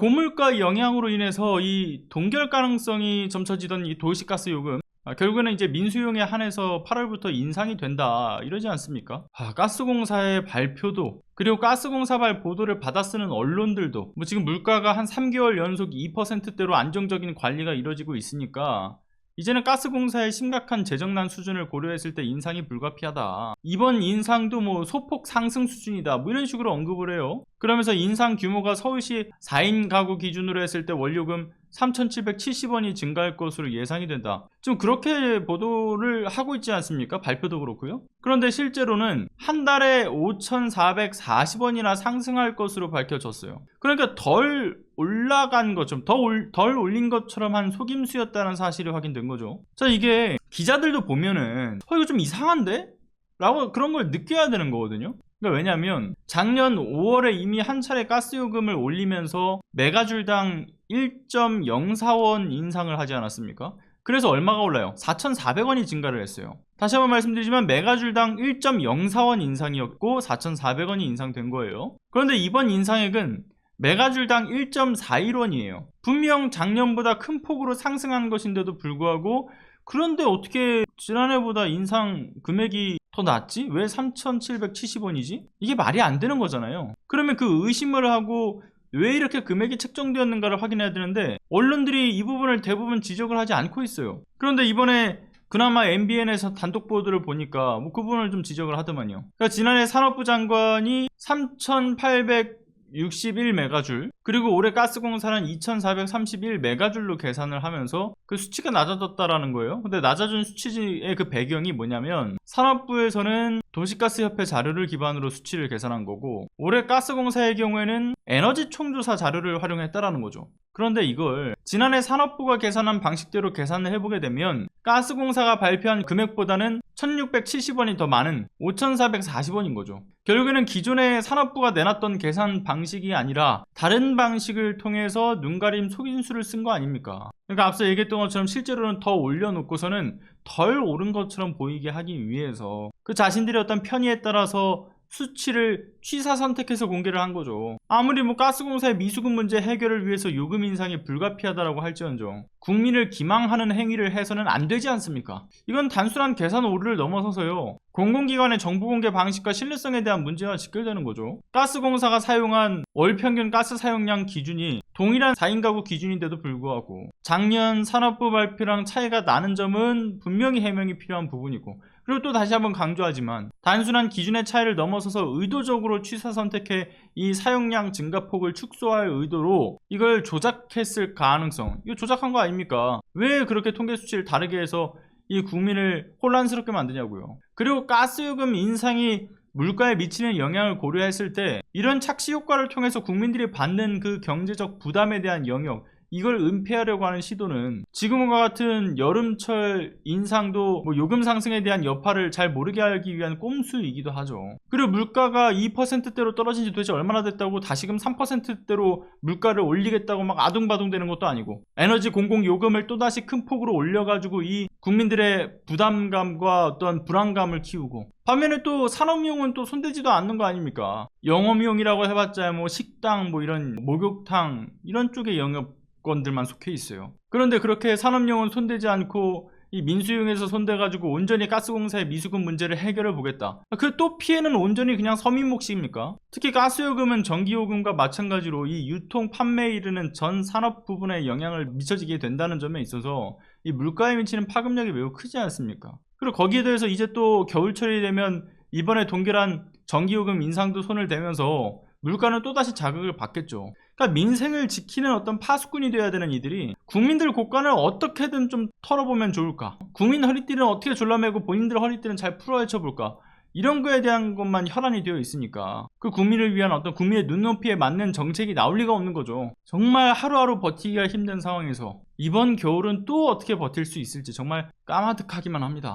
고물가 영향으로 인해서 이 동결 가능성이 점쳐지던 이 도시가스 요금, 결국에는 이제 민수용에 한해서 8월부터 인상이 된다 이러지 않습니까? 가스공사의 발표도, 그리고 가스공사발 보도를 받아쓰는 언론들도 뭐 지금 물가가 한 3개월 연속 2%대로 안정적인 관리가 이루어지고 있으니까 이제는 가스공사의 심각한 재정난 수준을 고려했을 때 인상이 불가피하다. 이번 인상도 뭐 소폭 상승 수준이다 뭐 이런 식으로 언급을 해요. 그러면서 인상 규모가 서울시 4인 가구 기준으로 했을 때 원료금 3,770원이 증가할 것으로 예상이 된다. 지금 그렇게 보도를 하고 있지 않습니까? 발표도 그렇고요. 그런데 실제로는 한 달에 5,440원이나 상승할 것으로 밝혀졌어요. 그러니까 덜 올라간 것처럼, 덜 올린 것처럼 한 속임수였다는 사실이 확인된 거죠. 자, 이게 기자들도 보면은 이거 좀 이상한데? 라고 그런 걸 느껴야 되는 거거든요. 그러니까 왜냐하면 작년 5월에 이미 한 차례 가스요금을 올리면서 메가줄당 1.04원 인상을 하지 않았습니까? 그래서 얼마가 올라요? 4,400원이 증가를 했어요. 다시 한번 말씀드리지만 메가줄당 1.04원 인상이었고 4,400원이 인상된 거예요. 그런데 이번 인상액은 메가줄당 1.41원이에요. 분명 작년보다 큰 폭으로 상승한 것인데도 불구하고, 그런데 어떻게 지난해보다 인상 금액이 더 낮지? 왜 3,770원이지? 이게 말이 안 되는 거잖아요. 그러면 그 의심을 하고 왜 이렇게 금액이 책정되었는가를 확인해야 되는데 언론들이 이 부분을 대부분 지적을 하지 않고 있어요. 그런데 이번에 그나마 MBN에서 단독 보도를 보니까 뭐 그 부분을 좀 지적을 하더만요. 그러니까 지난해 산업부 장관이 3,861메가줄, 그리고 올해 가스공사는 2,431메가줄로 계산을 하면서 그 수치가 낮아졌다라는 거예요. 근데 낮아진 수치의 그 배경이 뭐냐면 산업부에서는 도시가스협회 자료를 기반으로 수치를 계산한 거고, 올해 가스공사의 경우에는 에너지 총조사 자료를 활용했다라는 거죠. 그런데 이걸 지난해 산업부가 계산한 방식대로 계산을 해보게 되면 가스공사가 발표한 금액보다는 1,670원이 더 많은 5,440원인 거죠. 결국에는 기존에 산업부가 내놨던 계산 방식이 아니라 다른 방식을 통해서 눈가림 속임수를 쓴 거 아닙니까? 그러니까 앞서 얘기했던 것처럼 실제로는 더 올려놓고서는 덜 오른 것처럼 보이게 하기 위해서 그 자신들의 어떤 편의에 따라서 수치를 취사 선택해서 공개를 한 거죠. 아무리 뭐 가스공사의 미수금 문제 해결을 위해서 요금 인상이 불가피하다라고 할지언정 국민을 기망하는 행위를 해서는 안 되지 않습니까? 이건 단순한 계산 오류를 넘어서서요, 공공기관의 정보 공개 방식과 신뢰성에 대한 문제와 직결되는 거죠. 가스공사가 사용한 월 평균 가스 사용량 기준이 동일한 4인 가구 기준인데도 불구하고 작년 산업부 발표랑 차이가 나는 점은 분명히 해명이 필요한 부분이고, 그리고 또 다시 한번 강조하지만 단순한 기준의 차이를 넘어서서 의도적으로 취사 선택해 이 사용량 증가폭을 축소할 의도로 이걸 조작했을 가능성, 이거 조작한 거 아닙니까? 왜 그렇게 통계 수치를 다르게 해서 이 국민을 혼란스럽게 만드냐고요. 그리고 가스요금 인상이 물가에 미치는 영향을 고려했을 때 이런 착시 효과를 통해서 국민들이 받는 그 경제적 부담에 대한 영역, 이걸 은폐하려고 하는 시도는 지금과 같은 여름철 인상도 뭐 요금 상승에 대한 여파를 잘 모르게 하기 위한 꼼수이기도 하죠. 그리고 물가가 2%대로 떨어진 지 도대체 얼마나 됐다고 다시금 3%대로 물가를 올리겠다고 막 아둥바둥 되는 것도 아니고, 에너지 공공 요금을 또다시 큰 폭으로 올려가지고 이 국민들의 부담감과 어떤 불안감을 키우고, 반면에 또 산업용은 또 손대지도 않는 거 아닙니까? 영업용이라고 해봤자 뭐 식당, 뭐 이런 목욕탕 이런 쪽의 영업권들만 속해 있어요. 그런데 그렇게 산업용은 손대지 않고 이 민수용에서 손대가지고 온전히 가스공사의 미수금 문제를 해결해 보겠다. 그 또 피해는 온전히 그냥 서민 몫입니까? 특히 가스요금은 전기요금과 마찬가지로 이 유통 판매에 이르는 전 산업 부분에 영향을 미쳐지게 된다는 점에 있어서 이 물가에 미치는 파급력이 매우 크지 않습니까? 그리고 거기에 대해서 이제 또 겨울철이 되면 이번에 동결한 전기요금 인상도 손을 대면서 물가는 또다시 자극을 받겠죠. 그러니까 민생을 지키는 어떤 파수꾼이 되어야 되는 이들이 국민들 고관을 어떻게든 좀 털어보면 좋을까? 국민 허리띠는 어떻게 졸라매고 본인들 허리띠는 잘 풀어헤쳐볼까? 이런 거에 대한 것만 혈안이 되어 있으니까 그 국민을 위한 어떤 국민의 눈높이에 맞는 정책이 나올 리가 없는 거죠. 정말 하루하루 버티기가 힘든 상황에서 이번 겨울은 또 어떻게 버틸 수 있을지 정말 까마득하기만 합니다.